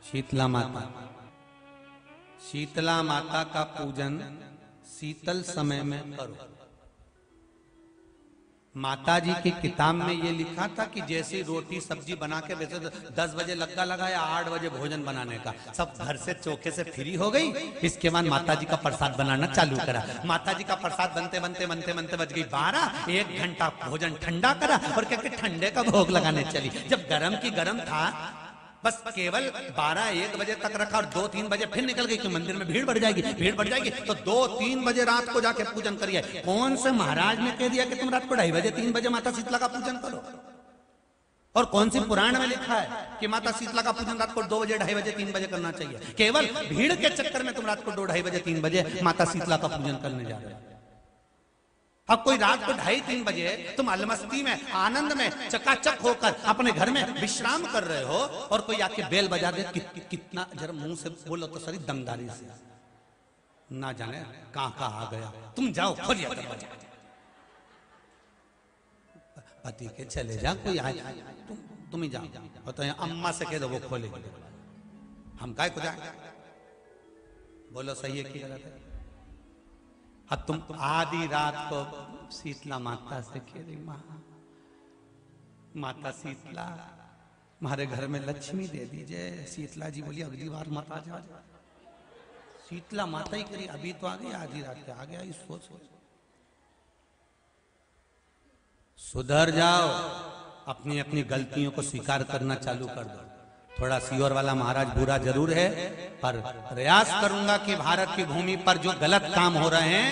शीतला माता। शीतला माता का पूजन शीतल समय में करो। माता जी की किताब में ये लिखा था कि जैसी रोटी सब्जी बना के, वैसे तो 10 बजे लग्गा लगाया, 8 बजे भोजन बनाने का, सब घर से चौके से फ्री हो गई। इसके बाद माता जी का प्रसाद बनाना चालू करा। माता जी का प्रसाद बनते बनते बनते बनते बज गई 12। 1 घंटा भोजन ठंडा करा और क्या ठंडे का भोग लगाने चली। जब गरम की गरम था, बस केवल 12-1 बजे तक रखा और 2-3 बजे फिर निकल गई कि मंदिर में भीड़ बढ़ जाएगी, भीड़ बढ़ जाएगी, तो 2-3 बजे रात को जाके पूजन करिए। कौन से महाराज ने कह दिया कि तुम रात को 2:30 बजे 3 बजे माता शीतला का पूजन करो? और कौन सी पुराण में लिखा है कि माता शीतला का पूजन रात को 2 बजे 2:30 बजे 3 बजे करना चाहिए? केवल भीड़ के चक्कर में तुम रात को 2-2:30 बजे 3 बजे माता शीतला का पूजन करने जा रहे हो। अब कोई रात को 2:30-3 बजे तुम अलमस्ती में, आनंद में, चकाचक होकर अपने घर में विश्राम कर रहे हो और कोई आके बेल बजा दे, कितना जरा मुंह से बोलो तो सही दमदारी से, ना जाने कहां आ गया। तुम जाओ खोलिए दरवाजा, पति के चले जा, कोई आए, तुम ही जाओ। और तो अम्मा से कह दो वो खोलेगी, हम काय को जाए? बोलो सही है कि गलत है? अब तुम आधी रात को शीतला माता से कह रही, माता शीतला हमारे घर में लक्ष्मी दे दीजिए। शीतला जी बोली अगली बार मत आ जा। शीतला माता ही करी, अभी तो आ गई, आधी रात के आ गया। इस सोच सुधर जाओ, अपनी अपनी गलतियों को स्वीकार करना चालू कर दो। थोड़ा सीहोर वाला महाराज बुरा जरूर है, पर प्रयास करूंगा कि भारत की भूमि पर जो गलत काम हो रहे हैं,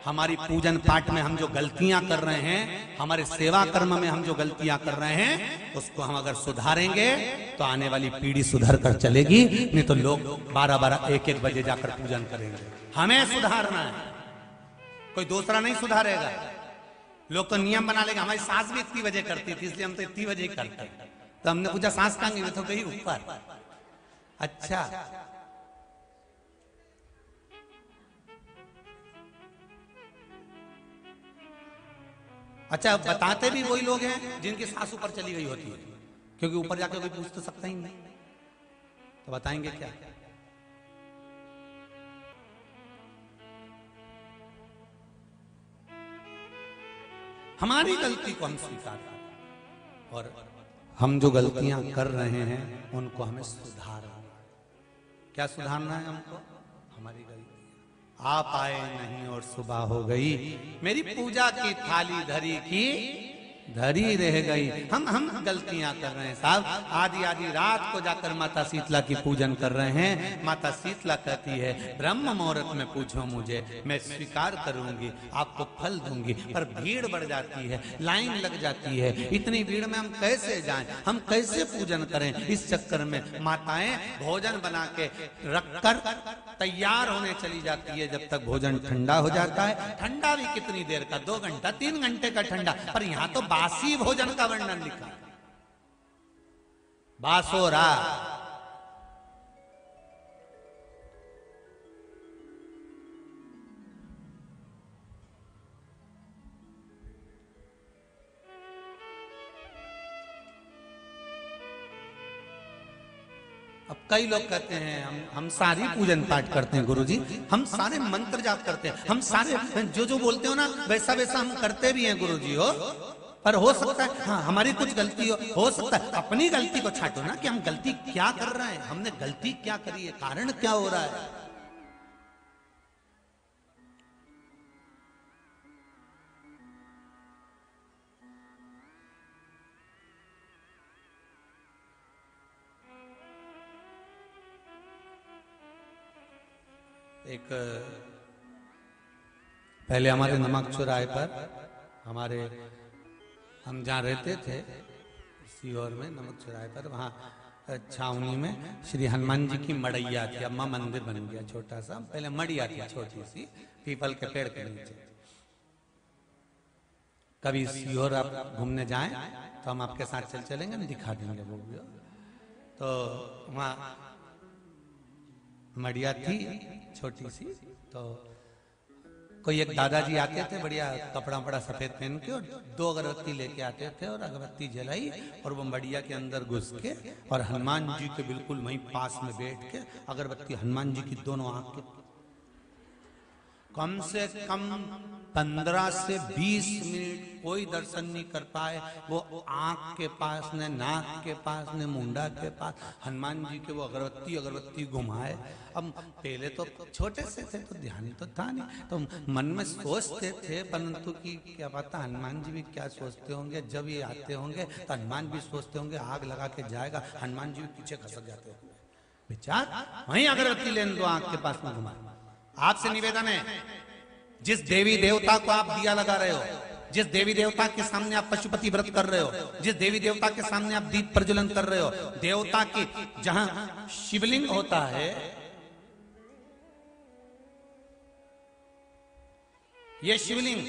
हमारी पूजन पाठ में हम जो गलतियां कर रहे हैं, हमारे सेवा कर्म में हम जो गलतियां कर रहे हैं, उसको हम अगर सुधारेंगे तो आने वाली पीढ़ी सुधर कर चलेगी। नहीं तो लोग 12-12, 1-1 बजे जाकर पूजन करेंगे। हमें सुधारना है, कोई दूसरा नहीं सुधारेगा। लोग तो नियम बना लेंगे, हमारी सास भी इतनी बजे करती थी इसलिए हम तो इतनी बजे ही करते हैं। तो हमने पूछा सांस कहां गई? तो गई ऊपर। अच्छा, अच्छा, बताते भी वही लोग हैं जिनकी सास ऊपर चली गई होती है, क्योंकि ऊपर जाकर कोई पूछ तो सकता ही नहीं, तो बताएंगे क्या? हमारी गलती को हम स्वीकार करें और हम जो गलतियां कर रहे हैं उनको हमें सुधारना। क्या सुधारना है हमको? हमारी गलती। आप आए नहीं और सुबह हो गई, मेरी पूजा की थाली धरी की धरी रह गई। हम गलतियां कर रहे हैं साहब। आधी आधी रात को जाकर माता शीतला की पूजन कर रहे हैं। माता शीतला कहती है ब्रह्म मुहूर्त में पूछो मुझे, मैं स्वीकार करूंगी, आपको फल दूंगी। पर भीड़ बढ़ जाती है, लाइन लग जाती है। इतनी भीड़ में हम कैसे जाएं, हम कैसे पूजन करें? इस चक्कर में माताएं भोजन बना के रखकर तैयार होने चली जाती है। जब तक भोजन ठंडा हो जाता है, ठंडा भी कितनी देर का, 2 घंटा 3 घंटे का ठंडा। पर यहां तो बासी भोजन का वर्णन लिखा, बासोरा। अब कई लोग कहते हैं हम सारी पूजन पाठ करते हैं गुरुजी, हम सारे मंत्र जाप करते हैं, हम सारे जो बोलते हो ना वैसा वैसा हम करते भी हैं गुरुजी हो। पर हो सकता है हाँ हमारी कुछ गलती हो सकता है। अपनी गलती को छांटो ना कि हम गलती क्या कर रहे हैं, हमने गलती क्या करी है, कारण क्या हो रहा है। एक पहले हमारे नमक चौराहे पर, हमारे हम जहाँ रहते थे सीहोर में नमक चौराहे पर, वहाँ छावनी में श्री हनुमान जी की मड़ैया थी। अम्मा मंदिर बन गया छोटा सा, पहले मड़िया थी छोटी सी, पीपल के पेड़ के नीचे। कभी सीहोर आप घूमने जाएं तो हम आपके साथ चलेंगे, हम दिखा देंगे वो। तो वहाँ मड़िया थी छोटी सी, तो कोई एक दादाजी आते थे बढ़िया कपड़ा बड़ा सफेद पहन के और 2 अगरबत्ती लेके आते थे और अगरबत्ती जलाई और वो मड़िया के अंदर घुस के और हनुमान जी के बिल्कुल वहीं पास में बैठ के अगरबत्ती हनुमान जी की दोनों आंख के कम से कम 15 से 20 मिनट कोई दर्शन नहीं कर पाए। वो आंख के पास ने, नाक के पास ने, मुंडा के पास हनुमान जी के वो अगरबत्ती घुमाए। अब पहले तो छोटे से थे तो ध्यान तो था नहीं, तो मन में सोचते थे, परंतु कि क्या पता हनुमान जी भी क्या सोचते होंगे। जब ये आते होंगे तो हनुमान भी सोचते होंगे आग लगा के जाएगा, हनुमान जी भी पीछे खसक जाते होंगे। विचार वहीं अगरबत्ती लेने दो, आंख के पास में घुमा। आपसे निवेदन है, जिस देवी देवता को आप दिया लगा रहे हो, जिस देवी देवता के सामने आप पशुपति व्रत कर रहे हो, जिस देवी देवता के सामने आप दीप प्रज्वलन कर रहे हो, देवता की जहां शिवलिंग होता है, ये शिवलिंग,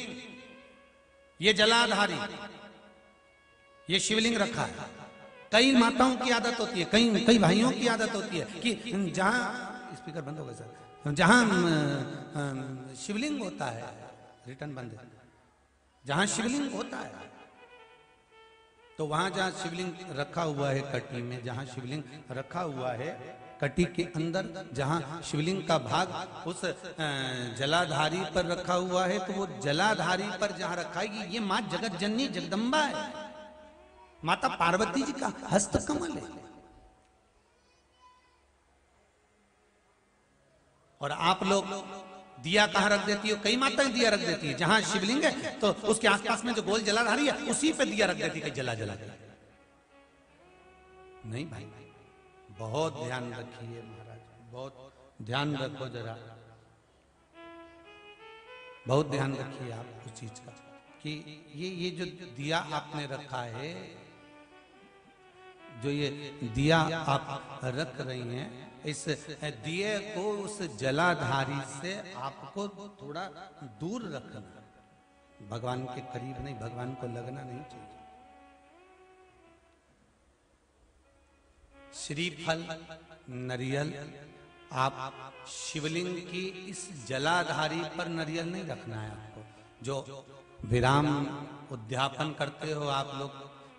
ये जलाधारी, ये शिवलिंग रखा है। कई माताओं की आदत होती है, कई भाइयों की आदत होती है कि जहां, स्पीकर बंद हो गया सर, जहां शिवलिंग होता है, रिटर्न बंद है, जहां शिवलिंग होता है तो वहां जहां शिवलिंग रखा हुआ है कटी में, जहां शिवलिंग रखा हुआ है कटी के अंदर, जहां शिवलिंग का भाग उस जलाधारी पर रखा हुआ है, तो वो जलाधारी पर जहां रखा है ये मां जगत जननी जगदम्बा है, माता पार्वती जी का हस्त कमल है। और आप लोग दिया कहां रख देती हो? कई माताएं दिया रख देती है, जहां शिवलिंग है तो उसके आसपास में जो गोल जलाधारी है उसी पे दिया रख देती है, जला जला जला। नहीं भाई, बहुत ध्यान रखिए महाराज, बहुत ध्यान रखो जरा, बहुत ध्यान रखिए आप उस चीज का कि ये जो दिया आपने रखा है, जो ये दिया आप रख रही हैं, इस दिए को उस जलाधारी से आपको थोड़ा दूर रखना, भगवान के करीब नहीं, भगवान को लगना नहीं चाहिए। श्रीफल, नरियल, आप शिवलिंग की इस जलाधारी पर नरियल नहीं रखना है आपको। जो विराम उद्यापन करते हो आप लोग,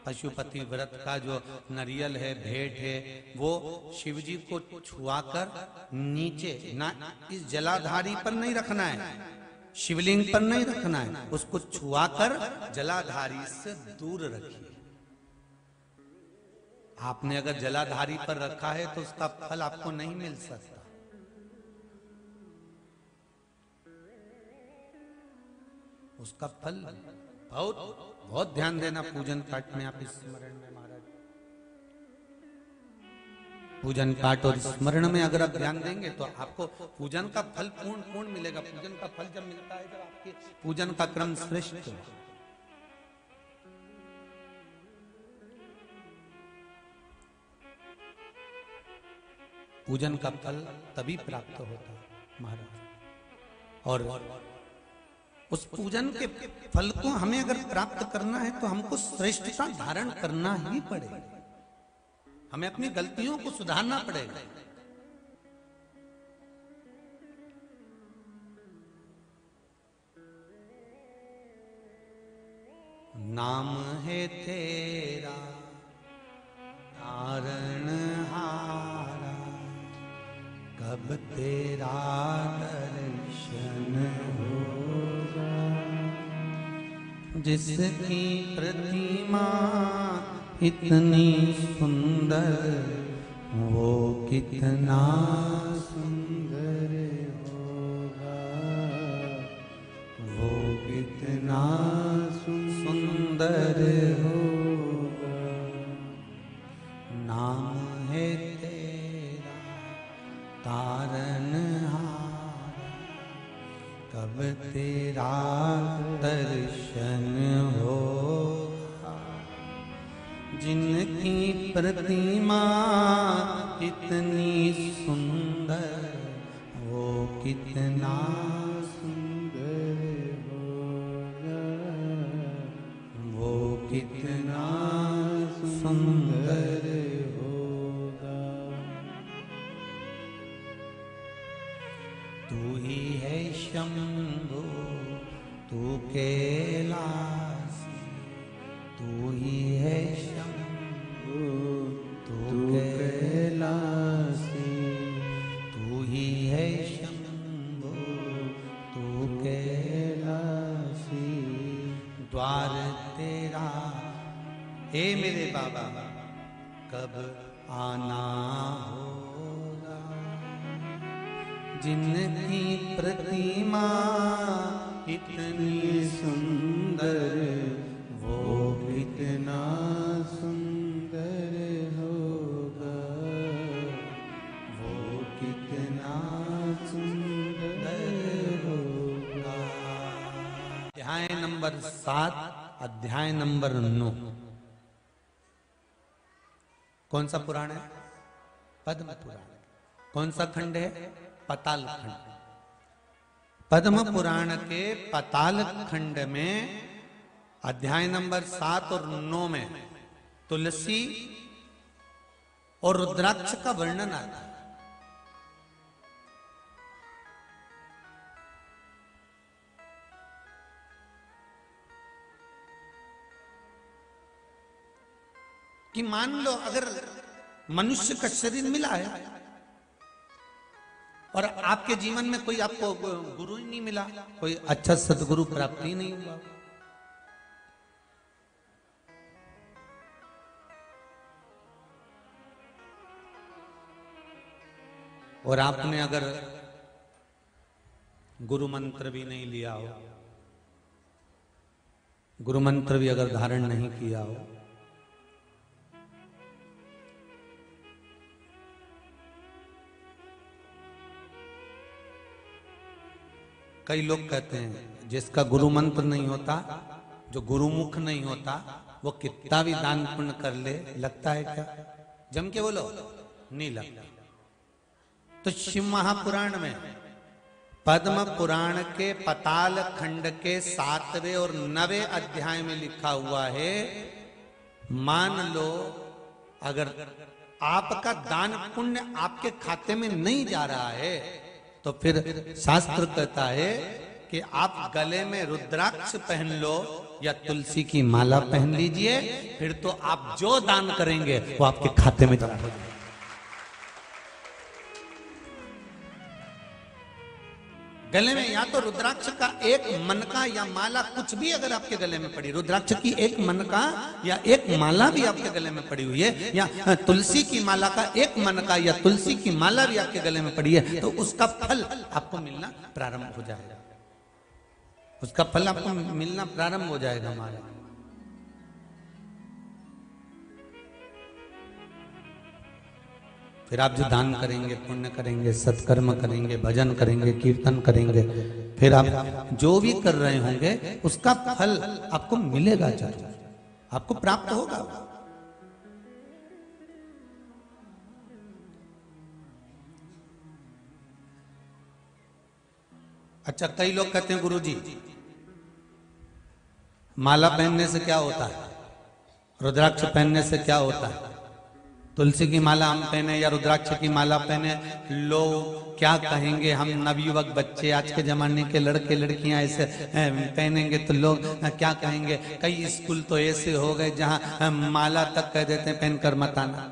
पशुपति व्रत का जो नरियल है, भेंट है, वो शिव जी को छुआकर नीचे ना, इस जलाधारी पर नहीं रखना है, शिवलिंग पर नहीं रखना है, उसको छुआकर जलाधारी से दूर रखिए। आपने अगर जलाधारी पर रखा है तो उसका फल आपको नहीं मिल सकता। उसका फल बहुत ध्यान देना पूजन पाठ में। आप स्मरण में महाराज, पूजन पाठ और स्मरण में अगर आप ध्यान देंगे तो आपको पूजन का फल पूर्ण मिलेगा। पूजन का फल जब मिलता है जब आपके पूजन का क्रम श्रेष्ठ हो। पूजन का फल तभी प्राप्त होता है महाराज। और उस पूजन के फल को हमें अगर प्राप्त करना है तो हमको श्रेष्ठता धारण करना ही पड़ेगा, हमें अपनी गलतियों को सुधारना पड़ेगा। नाम है तेरा तारणहारा, कब तेरा दर्शन होगा। जिसकी प्रतिमा इतनी सुंदर, वो कितना सुंदर होगा, वो कितना सुंदर होगा। नाम है तेरा तारणहारा, कब तेरा दर्शन होगा। जिनकी प्रतिमा इतनी सुंदर, वो कितना सुंदर होगा, वो कितना सुंदर होगा। तू ही है शंभु तू कैलासी, तू ही है शंभु, तू कैलासी, तू ही है शंभु, तू कैलासी। द्वार तेरा हे मेरे बाबा कब आना होगा, जिनकी प्रतिमा इतनी सुंदर, वो कितना सुंदर होगा, वो कितना सुंदर होगा। अध्याय नंबर 7, अध्याय नंबर 9। कौन सा पुराण है? पद्म पुराण। कौन सा खंड है? पाताल खंड। पद्म पुराण के पाताल खंड में अध्याय नंबर 7 और 9 में तुलसी और रुद्राक्ष का वर्णन आता है। कि मान लो अगर मनुष्य का शरीर मिला है और आपके जीवन में कोई आपको गुरु ही नहीं मिला, कोई अच्छा सदगुरु प्राप्त ही नहीं हुआ, और आपने अगर गुरु मंत्र भी नहीं लिया हो, गुरु मंत्र भी अगर धारण नहीं किया हो, कई लोग कहते हैं जिसका गुरु मंत्र नहीं होता, जो गुरुमुख नहीं होता, वो कितना भी दान पुण्य कर ले, लगता है क्या? जम के बोलो, नहीं लगता। तो शिव महापुराण में पद्म पुराण के पाताल खंड के 7वें और 9वें अध्याय में लिखा हुआ है, मान लो अगर आपका दान पुण्य आपके खाते में नहीं जा रहा है, तो फिर शास्त्र कहता है कि आप गले में रुद्राक्ष पहन लो या तुलसी की माला पहन लीजिए, फिर तो आप जो दान करेंगे वो आपके खाते में जमा हो जाएगा। गले में या तो रुद्राक्ष का एक मनका या माला, कुछ भी अगर आपके गले में पड़ी, रुद्राक्ष की एक मनका या एक माला भी आपके गले में पड़ी हुई है, या तुलसी की माला का एक मनका या तुलसी की माला भी आपके गले में पड़ी है, तो उसका फल आपको मिलना प्रारंभ हो जाएगा। उसका फल आपको मिलना प्रारंभ हो जाएगा हमारा। फिर आप जो दान करेंगे, पुण्य करेंगे, सत्कर्म करेंगे, भजन करेंगे, कीर्तन करेंगे, फिर आप जो भी कर रहे होंगे उसका फल आपको मिलेगा, जरूर आपको प्राप्त होगा। अच्छा, कई लोग कहते हैं गुरुजी माला पहनने से क्या होता है, रुद्राक्ष पहनने से क्या होता है? तुलसी की माला हम पहने या रुद्राक्ष की माला पहने, लोग क्या कहेंगे? हम नवयुवक बच्चे, आज के जमाने के लड़के लड़कियां ऐसे पहनेंगे तो लोग क्या कहेंगे? कई स्कूल तो ऐसे हो गए जहां माला तक कह देते हैं पहनकर मत आना।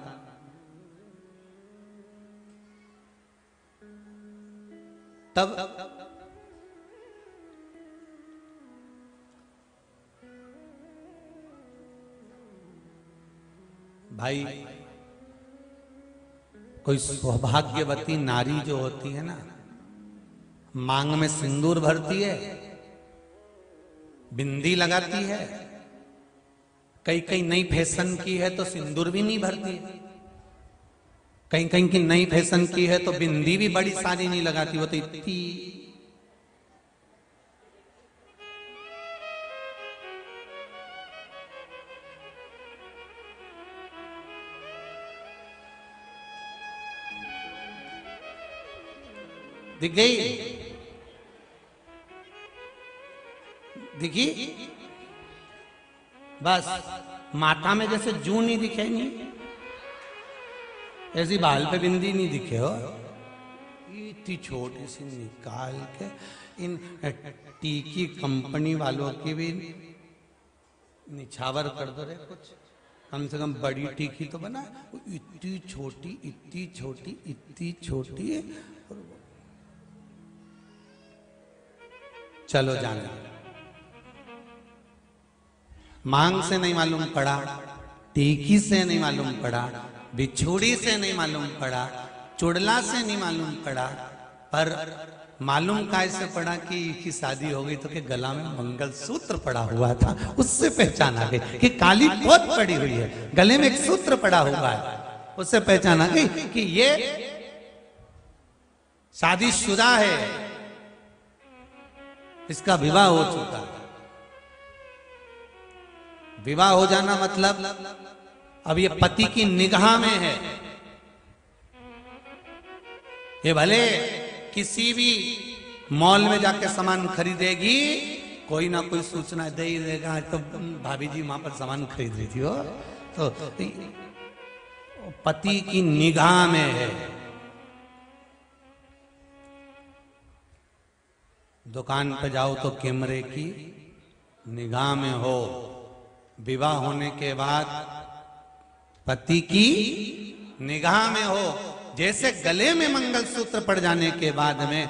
तब भाई, कोई सौभाग्यवती नारी जो होती है ना, मांग में सिंदूर भरती है, बिंदी लगाती है, कई कई नई फैशन की है तो सिंदूर भी नहीं भरती, कहीं कहीं की नई फैशन की है तो बिंदी भी बड़ी सारी नहीं लगाती, वो तो इतनी दिख गई, दिखी बस। माथा में जैसे जू नहीं दिखे, नहीं ऐसी बाल पे बिंदी नहीं दिखे हो, इतनी छोटी सी निकाल के इन टीकी कंपनी वालों की भी निछावर कर दो रे कुछ, कम से कम बड़ी टीकी तो बना। इतनी छोटी इतनी छोटी इतनी छोटी है। चलो जाने, मांग से नहीं मालूम पड़ा, टीकी से नहीं मालूम पड़ा, बिछुड़ी से नहीं मालूम पड़ा, चुड़ला से नहीं मालूम पड़ा, पर मालूम कैसे पड़ा कि शादी हो गई तो कि गला में मंगलसूत्र पड़ा हुआ था, उससे पहचान आ गई कि काली पोत पड़ी हुई है, गले में एक सूत्र पड़ा हुआ है, उससे पहचान आ गई कि ये शादीशुदा है, इसका विवाह हो चुका है। विवाह हो जाना मतलब अब ये पति की निगाह में है। ये भले किसी भी मॉल में जाके सामान खरीदेगी, कोई ना कोई सूचना दे ही देगा। तो भाभी जी वहां पर सामान खरीद रही थी वो, तो पति की निगाह में है। दुकान पे जाओ तो कैमरे की निगाह में हो। विवाह होने के बाद पति की निगाह में हो। जैसे गले में मंगलसूत्र पड़ जाने के बाद में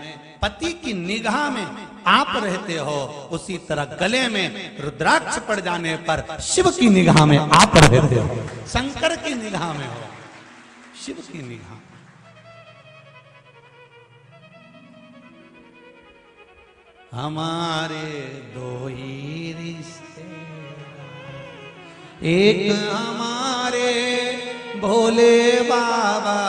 पति की निगाह में आप रहते हो, उसी तरह गले में रुद्राक्ष पड़ जाने पर शिव की निगाह में आप रहते हो, शंकर की निगाह में हो, शिव की निगाह। हमारे दो ही रिश्ते, एक हमारे भोले बाबा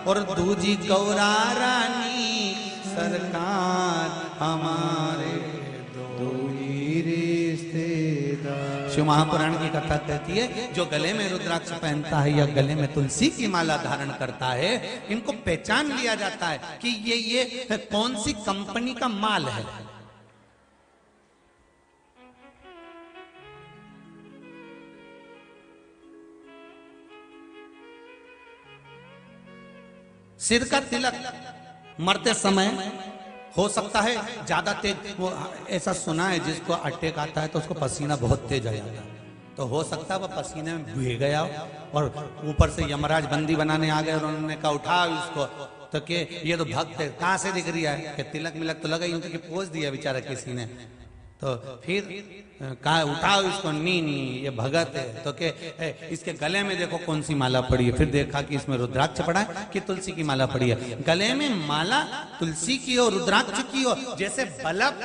और दूजी गौरा रानी सरकार, हमारे दो ही रिश्तेदार। शिव महापुराण की कथा कहती है, जो गले में रुद्राक्ष पहनता है या गले में तुलसी की माला धारण करता है, इनको पहचान लिया जाता है कि ये कौन सी कंपनी का माल है। सिर का तिलक मरते समय हो सकता है ज्यादा तेज, वो ऐसा सुना है जिसको अटैक आता है तो उसको पसीना बहुत तेज आ जाता है, तो हो सकता है वो पसीने में भीग गया और ऊपर से यमराज बंदी बनाने आ गए और उन्होंने कहा उठाओ इसको, तो के ये तो भक्त है, कहां से दिख रही है कि तिलक मिलक तो लगा ही, उनके पोज दिया बेचारा किसी ने, तो फिर कहा उठाओ इसको, नी नी ये भगत है, तो के इसके गले में देखो कौन सी माला पड़ी है। फिर देखा कि इसमें रुद्राक्ष पड़ा है कि तुलसी की माला पड़ी है। गले में माला तुलसी की हो, रुद्राक्ष की हो। जैसे बल्ब,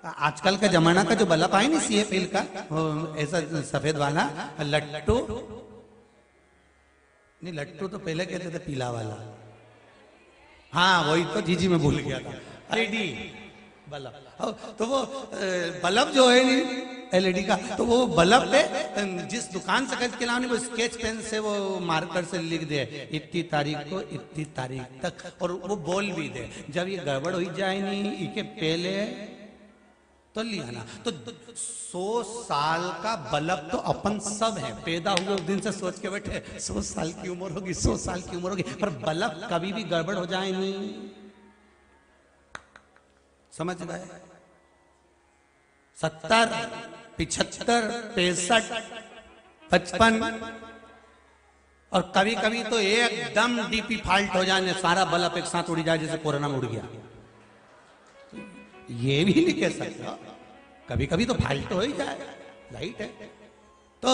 आजकल का जमाना का जो बल्ब आए ना CFL का, ऐसा सफेद वाला लट्टू, नहीं लट्टू तो पहले कहते थे पीला वाला, हाँ वही तो जीजी में भूल गया था, LED बल्ब। तो वो बल्ब जो है LED का, तो वो बल्ब पे जिस दुकान से खरीद के लाओ वो स्केच पेन से वो मार्कर से लिख दे इतनी तारीख को इतनी तारीख तक, और वो बोल भी दे जब ये गड़बड़ हो जाए नहीं इके पहले तो लिया ना। तो 100 साल का बल्ब तो अपन सब है, पैदा हुए उस दिन से सोच के बैठे 100 साल की उम्र होगी, 100 साल की उम्र होगी, पर बल्ब कभी भी गड़बड़ हो जाए नहीं। समझ गए? 70, 75, 65, 55 और कभी कभी तो एकदम डीपी फॉल्ट हो जाने, सारा बल्ब एक साथ उड़ जाए जैसे कोरोना में उड़ गया। ये भी नहीं कह सकता, कभी कभी तो फॉल्ट हो ही जाए, लाइट है तो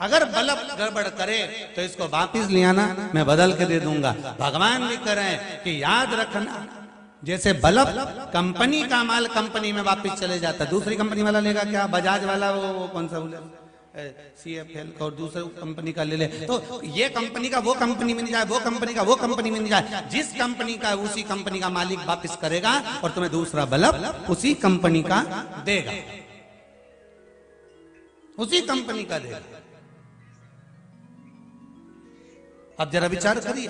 अगर बल्ब गड़बड़ करे तो इसको वापिस ले आना, मैं बदल के दे दूंगा। भगवान भी करें कि याद रखना, जैसे बल्ब कंपनी का माल कंपनी में वापस चले जाता है, दूसरी कंपनी वाला लेगा क्या, बजाज वाला वो कौन सा बोले CFL का, और दूसरे कंपनी का ले ले, तो ये कंपनी का वो कंपनी में नहीं जाए, वो कंपनी का वो कंपनी में नहीं जाए, जिस कंपनी का उसी कंपनी का मालिक वापस करेगा और तुम्हें दूसरा बल्ब उसी कंपनी का देगा, उसी कंपनी का देगा। अब जरा विचार करिए,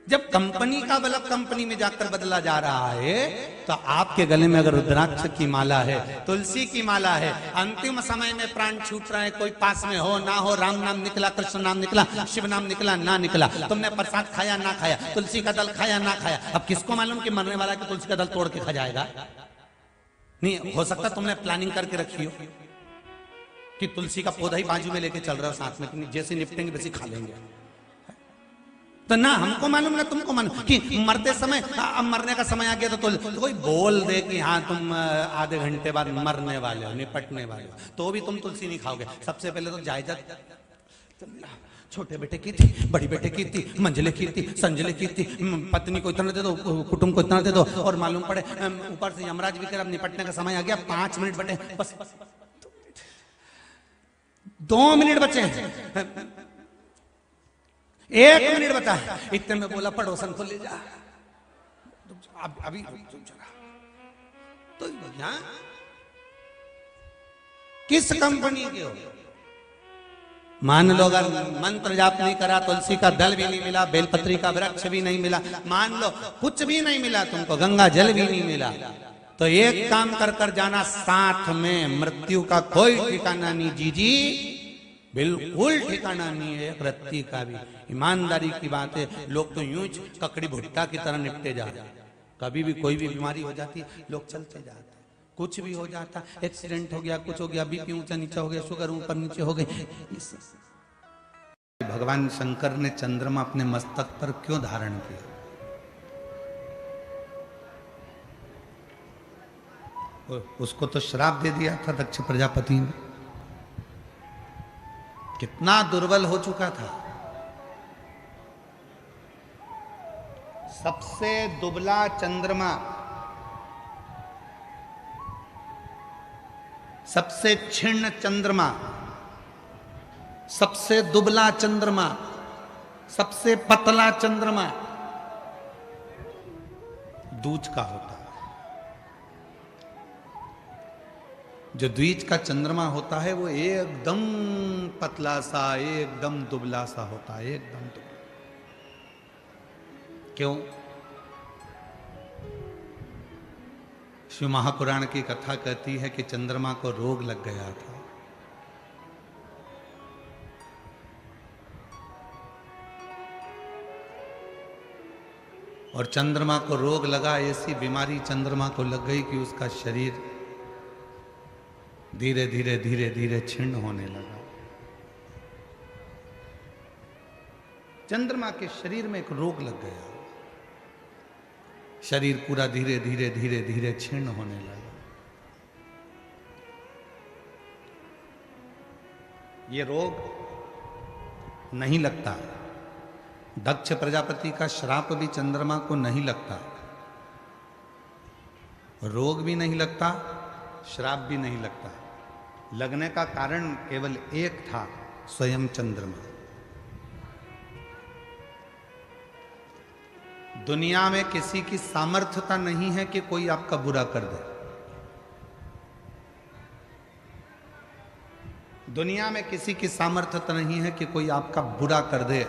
जब कंपनी का बल्ब कंपनी में जाकर बदला जा रहा है तो आपके गले में अगर रुद्राक्ष की माला है, तुलसी की माला है, अंतिम समय में प्राण छूट रहा है, कोई पास में हो ना हो, राम नाम निकला, कृष्ण नाम निकला, शिव नाम निकला ना निकला, तुमने प्रसाद खाया ना खाया, तुलसी का दल खाया ना खाया, अब किसको मालूम कि मरने वाला कि तुलसी का दल तोड़ के खा जाएगा? नहीं हो सकता तुमने प्लानिंग करके रखी हो कि तुलसी का पौधा ही बाजू में लेके चल रहा हो साथ में, कि जैसे निपटेंगे वैसे खा लेंगे। तो ना हमको मालूम ना तुमको मालूम कि मरते समय, अब मरने का समय आ गया तो कोई बोल दे कि हाँ तुम आधे घंटे बाद मरने वाले हो, निपटने वाले हो, तो भी तुम तुलसी नहीं खाओगे। सबसे पहले तो जायजा छोटे बेटे की थी, बड़ी बेटे की थी, मंझले की थी, संजले की थी, पत्नी को इतना दे दो, कुटुंब को इतना दे दो, और मालूम पड़े ऊपर से यमराज भी कर अब निपटने का समय आ गया, 5 मिनट बटे, बस 2 मिनट बचे, 1 मिनट बता, इतने में बोला पड़ोसन को ले जा, अभी तो यहाँ किस कंपनी के हो? मान लो अगर मंत्र जाप नहीं करा, तुलसी का दल भी नहीं मिला, बेलपत्री का वृक्ष भी नहीं मिला, मान लो कुछ भी नहीं मिला तुमको, गंगा जल भी नहीं मिला, तो एक काम कर कर जाना, साथ में मृत्यु का कोई ठिकाना नहीं जीजी, बिल्कुल ठिकाना नहीं है एक रत्ती का भी। ईमानदारी की बात है, लोग तो यूं ककड़ी भुट्टा की तरह निपटे जा रहे हैं। कभी भी कोई भी बीमारी हो जाती है, लोग चलते जाते हैं, कुछ भी हो जाता, एक्सीडेंट हो गया, कुछ हो गया, बीपी ऊंचा नीचा हो गया, शुगर ऊपर नीचे हो गई। भगवान शंकर ने चंद्रमा अपने मस्तक पर क्यों धारण किया? उसको तो श्राप दे दिया था दक्ष प्रजापति ने, कितना दुर्बल हो चुका था। सबसे दुबला चंद्रमा, सबसे क्षीण चंद्रमा, सबसे दुबला चंद्रमा, सबसे पतला चंद्रमा दूज का होता है। जो द्विज का चंद्रमा होता है वो एकदम पतला सा, एकदम दुबला सा होता है, एकदम दुबला। क्यों? शिव महापुराण की कथा कहती है कि चंद्रमा को रोग लग गया था। और चंद्रमा को रोग लगा, ऐसी बीमारी चंद्रमा को लग गई कि उसका शरीर धीरे धीरे धीरे धीरे छिन्न होने लगा। चंद्रमा के शरीर में एक रोग लग गया, शरीर पूरा धीरे धीरे धीरे धीरे क्षीण होने लगा। ये रोग नहीं लगता, दक्ष प्रजापति का श्राप भी चंद्रमा को नहीं लगता, रोग भी नहीं लगता, श्राप भी नहीं लगता। लगने का कारण केवल एक था, स्वयं चंद्रमा। दुनिया में किसी की सामर्थ्यता नहीं है कि कोई आपका बुरा कर दे। दुनिया में किसी की सामर्थ्यता नहीं है कि कोई आपका बुरा कर दे।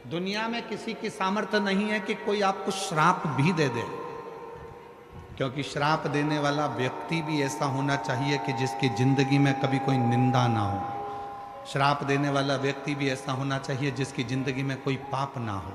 दुनिया में किसी की सामर्थ्य नहीं है कि कोई आपको श्राप भी दे दे, क्योंकि श्राप देने वाला व्यक्ति भी ऐसा होना चाहिए कि जिसकी जिंदगी में कभी कोई निंदा ना हो। श्राप देने वाला व्यक्ति भी ऐसा होना चाहिए जिसकी जिंदगी में कोई पाप ना हो।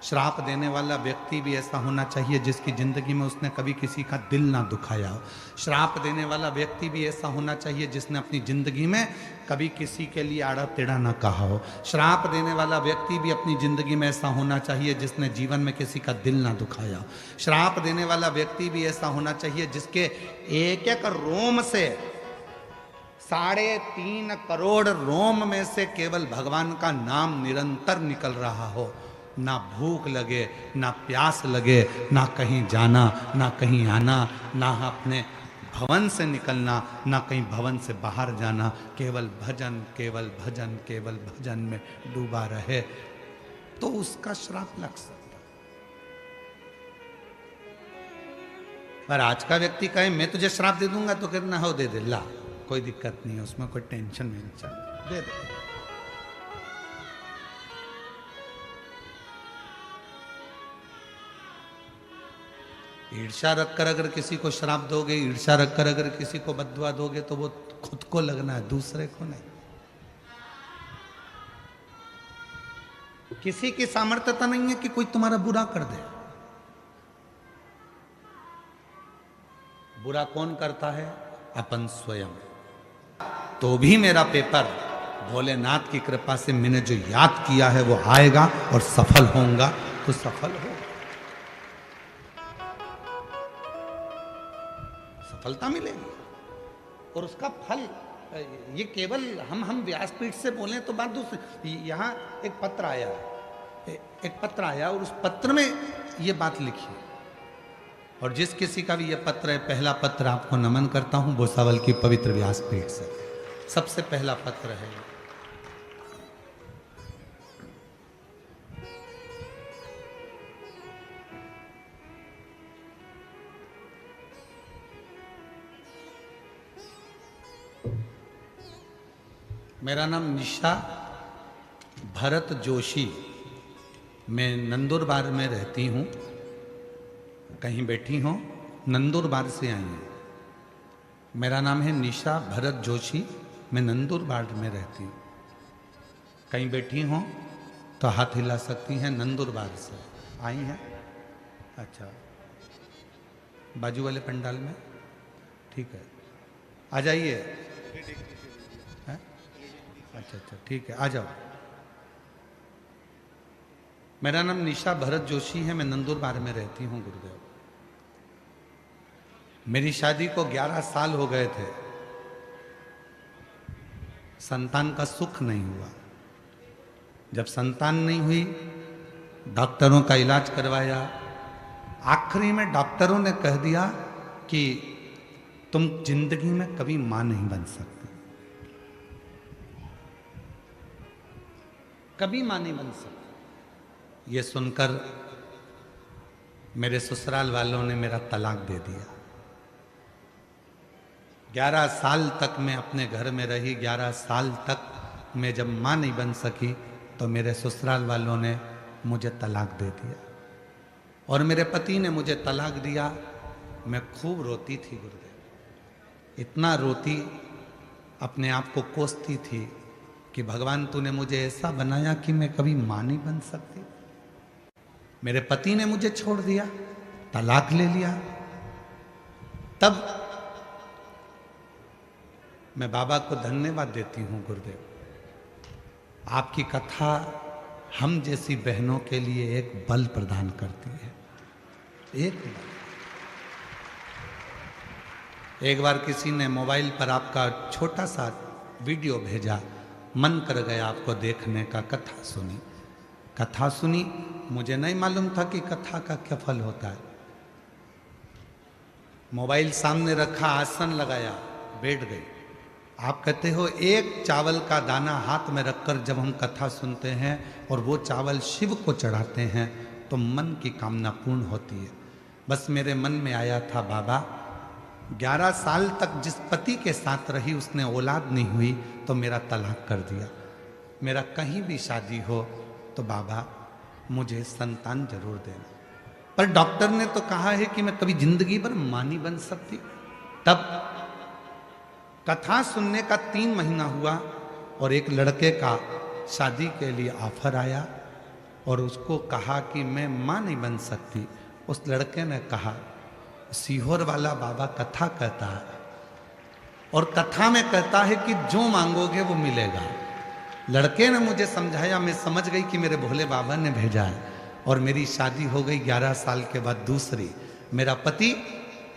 श्राप देने वाला व्यक्ति भी ऐसा होना चाहिए जिसकी जिंदगी में उसने कभी किसी का दिल ना दुखाया हो। श्राप देने वाला व्यक्ति भी ऐसा होना चाहिए जिसने अपनी जिंदगी में कभी किसी के लिए आड़ा टेढ़ा ना कहा हो। श्राप देने वाला व्यक्ति भी अपनी जिंदगी में ऐसा होना चाहिए जिसने जीवन में किसी का दिल ना दुखाया हो। श्राप देने वाला व्यक्ति भी ऐसा होना चाहिए जिसके एक एक रोम से 3.5 करोड़ रोम में से केवल भगवान का नाम निरंतर निकल रहा हो। ना भूख लगे, ना प्यास लगे, ना कहीं जाना, ना कहीं आना, ना अपने भवन से निकलना, ना कहीं भवन से बाहर जाना, केवल भजन केवल भजन केवल भजन में डूबा रहे, तो उसका श्राप लग सकता। पर आज का व्यक्ति कहे मैं तुझे श्राप दे दूंगा तो कहना हो दे दे, ला कोई दिक्कत नहीं है, उसमें कोई टेंशन नहीं चाहिए, दे दे। ईर्ष्या रखकर अगर किसी को श्राप दोगे, ईर्ष्या रखकर अगर किसी को बद्दुआ दोगे तो वो खुद को लगना है, दूसरे को नहीं। किसी की सामर्थ्यता नहीं है कि कोई तुम्हारा बुरा कर दे। बुरा कौन करता है? अपन स्वयं। तो भी मेरा पेपर भोलेनाथ की कृपा से मैंने जो याद किया है वो आएगा और सफल होऊंगा तो सफल हो, सफलता मिलेगी। और उसका फल ये केवल हम व्यासपीठ से बोलें तो बात दूसरी। यहाँ एक पत्र आया, एक पत्र आया और उस पत्र में ये बात लिखी है। और जिस किसी का भी ये पत्र है, पहला पत्र आपको नमन करता हूं भुसावल की पवित्र व्यासपीठ से। सबसे पहला पत्र है, मेरा नाम निशा भरत जोशी, मैं नंदुरबार में रहती हूँ। कहीं बैठी हो, नंदुरबार से आई हूँ। मेरा नाम है निशा भरत जोशी, मैं नंदुरबार में रहती हूँ। कहीं बैठी हो तो हाथ हिला सकती हैं। नंदुरबार से आई हैं? अच्छा, बाजू वाले पंडाल में? ठीक है, आ जाइए। अच्छा अच्छा, ठीक है, आ जाओ। मेरा नाम निशा भरत जोशी है, मैं नंदुरबार में रहती हूँ गुरुदेव। मेरी शादी को 11 साल हो गए थे, संतान का सुख नहीं हुआ। जब संतान नहीं हुई, डॉक्टरों का इलाज करवाया। आखिरी में डॉक्टरों ने कह दिया कि तुम जिंदगी में कभी मां नहीं बन सकती, कभी मां नहीं बन सकती। ये सुनकर मेरे ससुराल वालों ने मेरा तलाक दे दिया। 11 साल तक मैं अपने घर में रही। 11 साल तक मैं जब मां नहीं बन सकी तो मेरे ससुराल वालों ने मुझे तलाक दे दिया। और मेरे पति ने मुझे तलाक दिया। मैं खूब रोती थी गुरुदेव, इतना रोती, अपने आप को कोसती थी कि भगवान तूने मुझे ऐसा बनाया कि मैं कभी मां नहीं बन सकती। मेरे पति ने मुझे छोड़ दिया, तलाक ले लिया। तब मैं बाबा को धन्यवाद देती हूँ गुरुदेव, आपकी कथा हम जैसी बहनों के लिए एक बल प्रदान करती है। एक बार किसी ने मोबाइल पर आपका छोटा सा वीडियो भेजा, मन कर गया आपको देखने का। कथा सुनी, मुझे नहीं मालूम था कि कथा का क्या फल होता है। मोबाइल सामने रखा, आसन लगाया, बैठ गए। आप कहते हो एक चावल का दाना हाथ में रखकर जब हम कथा सुनते हैं और वो चावल शिव को चढ़ाते हैं तो मन की कामना पूर्ण होती है। बस मेरे मन में आया था, बाबा 11 साल तक जिस पति के साथ रही उसने औलाद नहीं हुई तो मेरा तलाक कर दिया। मेरा कहीं भी शादी हो तो बाबा मुझे संतान जरूर देना। पर डॉक्टर ने तो कहा है कि मैं कभी जिंदगी भर मां नहीं बन सकती। तब कथा सुनने का 3 महीना हुआ और एक लड़के का शादी के लिए ऑफर आया और उसको कहा कि मैं मां नहीं बन सकती। उस लड़के ने कहा, सीहोर वाला बाबा कथा कहता है और कथा में कहता है कि जो मांगोगे वो मिलेगा। लड़के ने मुझे समझाया, मैं समझ गई कि मेरे भोले बाबा ने भेजा है और मेरी शादी हो गई 11 साल के बाद दूसरी। मेरा पति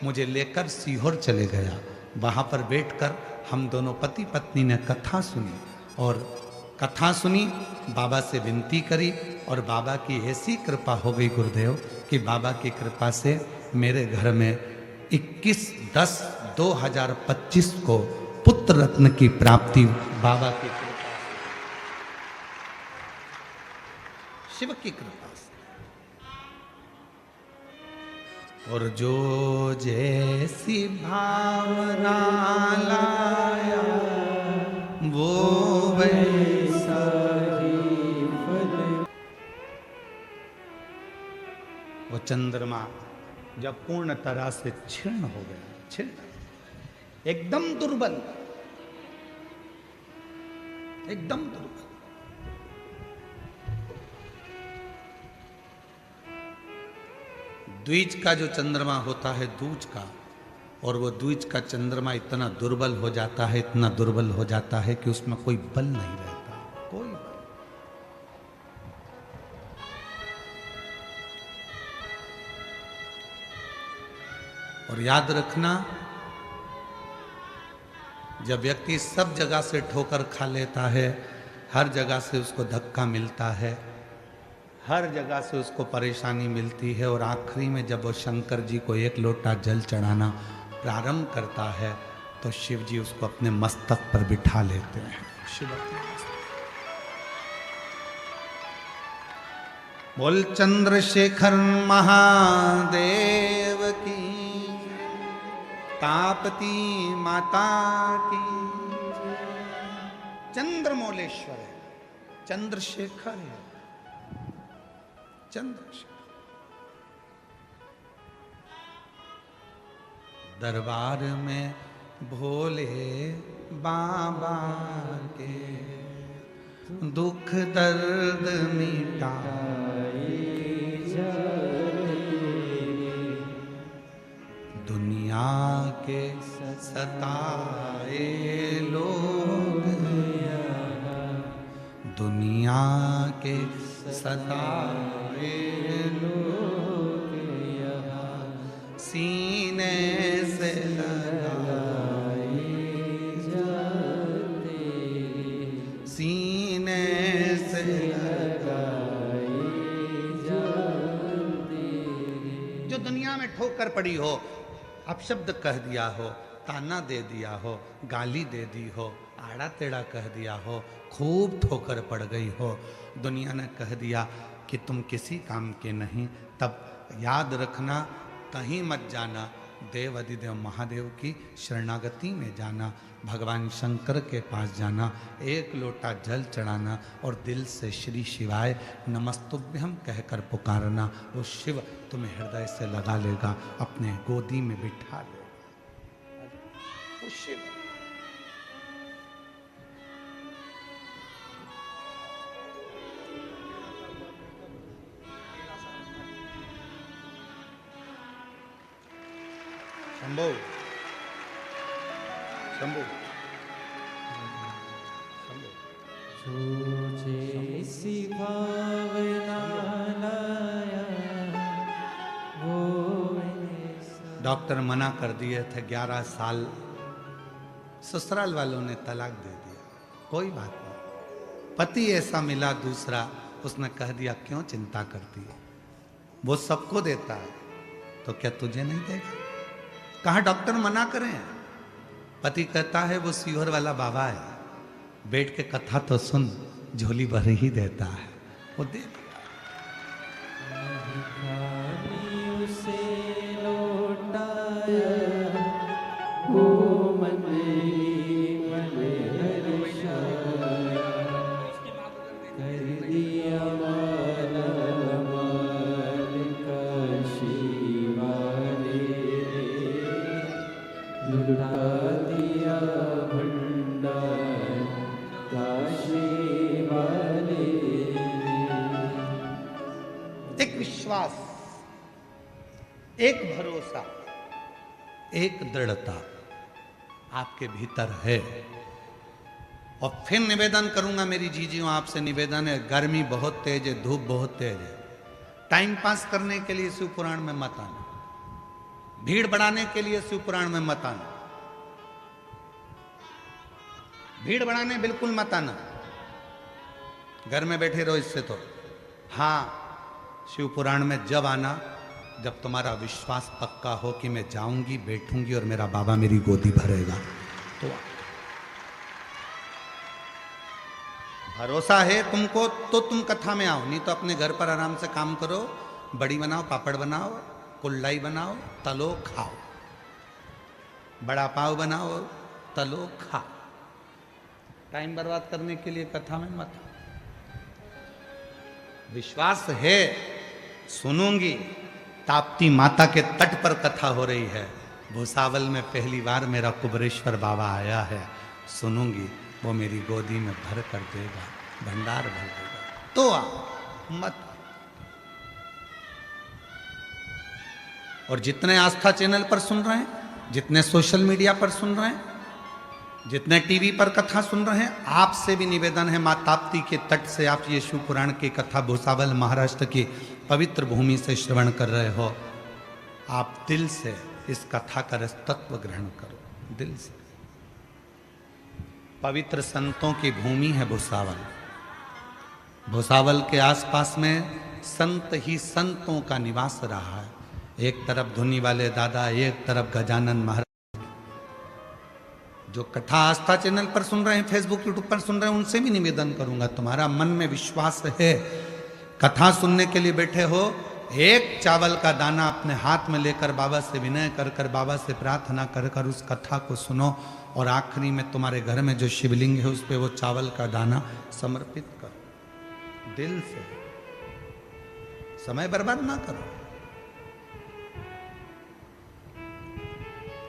मुझे लेकर सीहोर चले गया। वहाँ पर बैठकर हम दोनों पति पत्नी ने कथा सुनी और कथा सुनी, बाबा से विनती करी और बाबा की ऐसी कृपा हो गई गुरुदेव कि बाबा की कृपा से मेरे घर में 21/10/2025 को पुत्र रत्न की प्राप्ति बाबा की कृपा, शिव की कृपा से। और जो जैसी भावना लाया वो वैसा ही फल। वो चंद्रमा जब पूर्ण तरह से क्षीण हो गया, क्षीण, एकदम दुर्बल, एकदम दुर्बल। द्विज का जो चंद्रमा होता है दूज का, और वो द्विज का चंद्रमा इतना दुर्बल हो जाता है, इतना दुर्बल हो जाता है कि उसमें कोई बल नहीं रहता, कोई बल। और याद रखना, जब व्यक्ति सब जगह से ठोकर खा लेता है, हर जगह से उसको धक्का मिलता है, हर जगह से उसको परेशानी मिलती है, और आखिरी में जब वो शंकर जी को एक लोटा जल चढ़ाना प्रारंभ करता है तो शिव जी उसको अपने मस्तक पर बिठा लेते हैं। शिव अपने मस्तक। बोल चंद्रशेखर महादेव की, तापती माता की। चंद्रमौलेश्वर है, चंद्रशेखर है, चंद्रशेखर। दरबार में भोले बाबा के दुख दर्द मिटाए दुनिया के सताए लोग, दुनिया के सताए लोग सीने से लगाए जाते, सीने से लगाए जाते। जो दुनिया में ठोकर पड़ी हो, अपशब्द कह दिया हो, ताना दे दिया हो, गाली दे दी हो, आड़ा टेढ़ा कह दिया हो, खूब ठोकर पड़ गई हो, दुनिया ने कह दिया कि तुम किसी काम के नहीं, तब याद रखना, कहीं मत जाना, देव अधिदेव महादेव की शरणागति में जाना, भगवान शंकर के पास जाना, एक लोटा जल चढ़ाना और दिल से श्री शिवाय नमस्तुभ्यम कहकर पुकारना। वो शिव तुम्हें हृदय से लगा लेगा, अपने गोदी में बिठा लेगा। वो शिव शंभो, शंभो, शंभो। जैसी भावना लाया वो डॉक्टर मना कर दिए थे, 11 साल ससुराल वालों ने तलाक दे दिया, कोई बात नहीं। पति ऐसा मिला दूसरा, उसने कह दिया क्यों चिंता करती है, वो सबको देता है तो क्या तुझे नहीं देगा। कहा डॉक्टर मना करें, पति कहता है वो सीहोर वाला बाबा है, बैठ के कथा तो सुन, झोली भर ही देता है, वो दे दिया। उसे लौटाया वो मन कर दिया माला माल का शिवाने, लुटा दिया भंडार काशी वाले। एक विश्वास, एक भरोसा, एक दृढ़ता आपके भीतर है। और फिर निवेदन करूंगा मेरी जीजियों, आपसे निवेदन है, गर्मी बहुत तेज है, धूप बहुत तेज है, टाइम पास करने के लिए शिव पुराण में मत आना, भीड़ बढ़ाने के लिए शिव पुराण में मत आना, भीड़ बढ़ाने बिल्कुल मत आना, घर में बैठे रहो इससे तो। हाँ, शिव पुराण में जब आना जब तुम्हारा विश्वास पक्का हो कि मैं जाऊंगी, बैठूंगी और मेरा बाबा मेरी गोदी भरेगा, तो भरोसा है तुमको तो तुम कथा में आओ, नहीं तो अपने घर पर आराम से काम करो, बड़ी बनाओ, पापड़ बनाओ, कुल्लाई बनाओ, तलो खाओ, बड़ा पाव बनाओ, तलो खाओ। टाइम बर्बाद करने के लिए कथा में मत। विश्वास है सुनूंगी ताप्ती माता के तट पर कथा हो रही है। भूसावल में पहली बार मेरा कुबरेश्वर बाबा आया है, सुनूंगी वो मेरी गोदी में भर कर देगा, भंडार भर देगा। तो आ मत। और जितने आस्था चैनल पर सुन रहे हैं, जितने सोशल मीडिया पर सुन रहे हैं, जितने टीवी पर कथा सुन रहे हैं, आपसे भी निवेदन है, मां ताप्ती के तट से आप ये शिव पुराण की कथा भूसावल महाराष्ट्र की पवित्र भूमि से श्रवण कर रहे हो, आप दिल से इस कथा का रस तत्व ग्रहण करो, दिल से। पवित्र संतों की भूमि है भूसावल। भूसावल के आसपास में संत ही संतों का निवास रहा है। एक तरफ धुनी वाले दादा, एक तरफ गजानन महाराज। जो कथा आस्था चैनल पर सुन रहे हैं, फेसबुक यूट्यूब पर सुन रहे हैं, उनसे भी निवेदन करूंगा, तुम्हारा मन में विश्वास है, कथा सुनने के लिए बैठे हो, एक चावल का दाना अपने हाथ में लेकर बाबा से विनय कर कर, बाबा से प्रार्थना कर कर उस कथा को सुनो, और आखिरी में तुम्हारे घर में जो शिवलिंग है उस पे वो चावल का दाना समर्पित करो, दिल से। समय बर्बाद ना करो।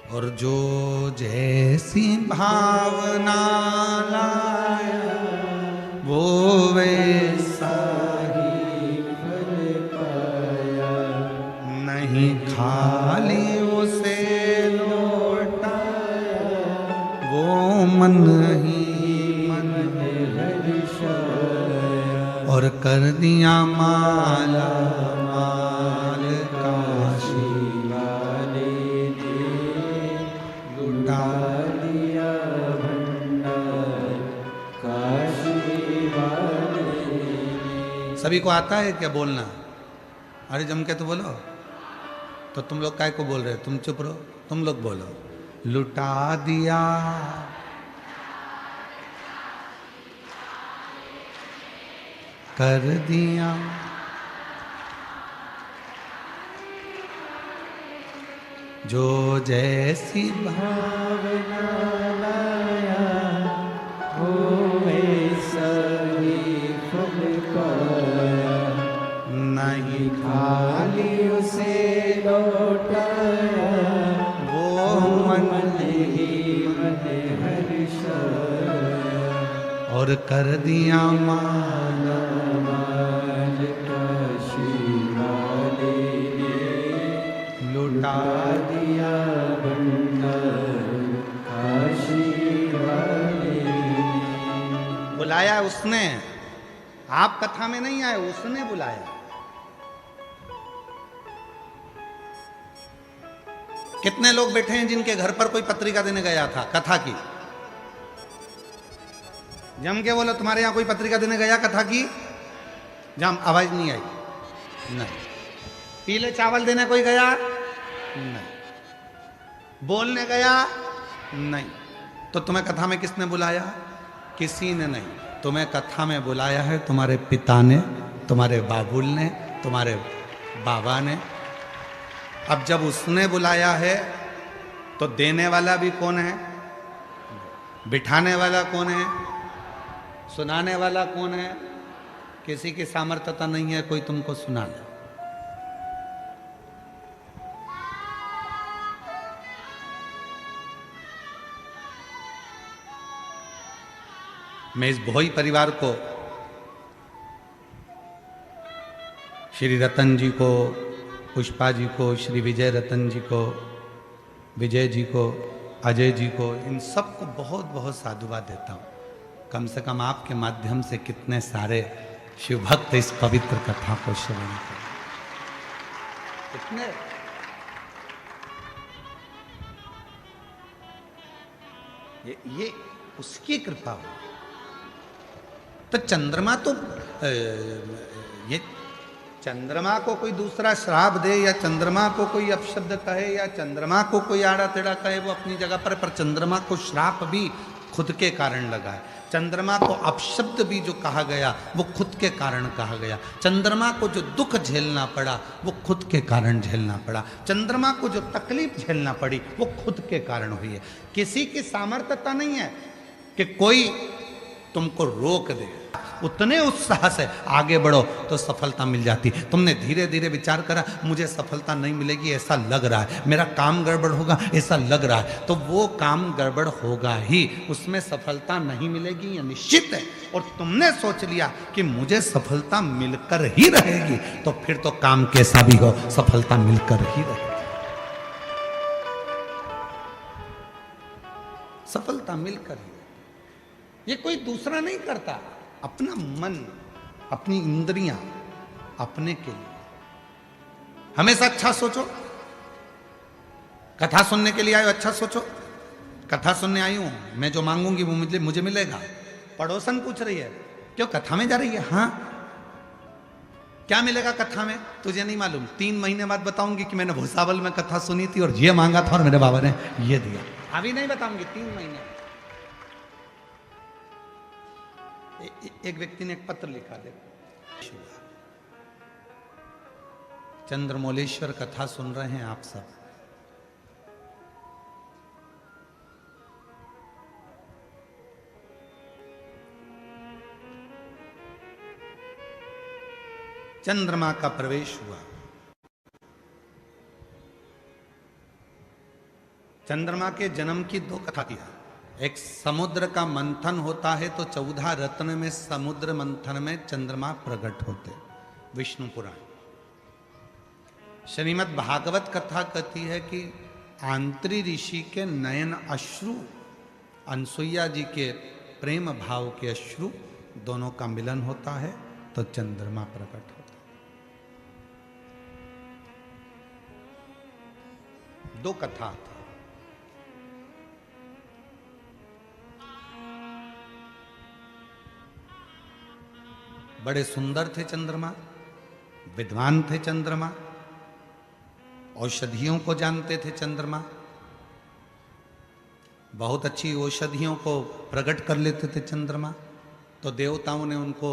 और जो जैसी भावना लाया वो वैसा ही फल पाया, नहीं खाली उसे लौटाया, वो मन ही मन हर्षाया, और कर दिया माला माल काशी वाले ने लुटा दिया भंडार, काशी वाले ने। सभी को आता है क्या बोलना? अरे जम के तो बोलो। तो तुम लोग काय को बोल रहे हो? तुम चुप रहो, तुम लोग बोलो। लुटा दिया कर दिया जो जैसी भावना लाया वो वैसा ही फल पाया, नहीं खाली उसे लौटाया, वो मन ही मन हर्षाया, और कर दिया माला माल काशी वाले ने लुटा दिया भंडार, काशी वाले ने। बुलाया उसने, आप कथा में नहीं आए, उसने बुलाया। कितने लोग बैठे हैं जिनके घर पर कोई पत्रिका देने गया था कथा की? जम के बोलो, तुम्हारे यहां कोई पत्रिका देने गया कथा की? जम आवाज नहीं आई। नहीं। पीले चावल देने कोई गया? नहीं। बोलने गया? नहीं। तो तुम्हें कथा में किसने बुलाया? किसी ने नहीं। तुम्हें कथा में बुलाया है तुम्हारे पिता ने, तुम्हारे बाबुल ने, तुम्हारे बाबा ने। अब जब उसने बुलाया है तो देने वाला भी कौन है? बिठाने वाला कौन है? सुनाने वाला कौन है? किसी की सामर्थ्यता नहीं है कोई तुमको सुना ले। मैं इस भोई परिवार को, श्री रतन जी को, पुष्पा जी को, श्री विजय रतन जी को, विजय जी को, अजय जी को, इन सबको बहुत बहुत साधुवाद देता हूँ। कम से कम आपके माध्यम से कितने सारे शिव भक्त इस पवित्र कथा को श्रवण करें। कितने ये उसकी कृपा हो। तो चंद्रमा तो ये चंद्रमा को कोई दूसरा श्राप दे या चंद्रमा को कोई अपशब्द कहे या चंद्रमा को कोई आड़ा टेढ़ा कहे वो अपनी जगह पर चंद्रमा को श्राप भी खुद के कारण लगा है। चंद्रमा को अपशब्द भी जो कहा गया वो खुद के कारण कहा गया। चंद्रमा को जो दुख झेलना पड़ा वो खुद के कारण झेलना पड़ा। चंद्रमा को जो तकलीफ झेलना पड़ी वो खुद के कारण हुई है। किसी की सामर्थ्यता नहीं है कि कोई तुमको रोक दे। उतने उत्साह से आगे बढ़ो तो सफलता मिल जाती। तुमने धीरे धीरे विचार करा मुझे सफलता नहीं मिलेगी ऐसा लग रहा है, मेरा काम गड़बड़ होगा ऐसा लग रहा है, तो वो काम गड़बड़ होगा ही, उसमें सफलता नहीं मिलेगी ये निश्चित है। और तुमने सोच लिया कि मुझे सफलता मिलकर ही रहेगी, तो फिर तो काम कैसा भी हो सफलता मिलकर ही रहेगी। सफलता मिलकर ही, ये कोई दूसरा नहीं करता, अपना मन, अपनी इंद्रियां, अपने के लिए। हमेशा अच्छा सोचो। कथा सुनने के लिए आयो, अच्छा सोचो। कथा सुनने आई हूं, मैं जो मांगूंगी वो मुझे मिलेगा। पड़ोसन पूछ रही है क्यों कथा में जा रही है? हाँ, क्या मिलेगा कथा में? तुझे नहीं मालूम, 3 महीने बाद बताऊंगी कि मैंने भूसावल में कथा सुनी थी और ये मांगा था और मेरे बाबा ने ये दिया। अभी नहीं बताऊंगी, 3 महीने। एक व्यक्ति ने एक पत्र लिखा, देखो, चंद्रमौलेश्वर कथा सुन रहे हैं आप सब। चंद्रमा का प्रवेश हुआ। चंद्रमा के जन्म की 2 कथा थी। एक समुद्र का मंथन होता है तो 14 रत्न में समुद्र मंथन में चंद्रमा प्रकट होते, विष्णु पुराण। श्रीमद् भागवत कथा कहती है कि आंत्री ऋषि के नयन अश्रु, अनसुईया जी के प्रेम भाव के अश्रु, दोनों का मिलन होता है तो चंद्रमा प्रकट होता है। 2 कथा थी। बड़े सुंदर थे चंद्रमा, विद्वान थे चंद्रमा, औषधियों को जानते थे चंद्रमा, बहुत अच्छी औषधियों को प्रकट कर लेते थे चंद्रमा। तो देवताओं ने उनको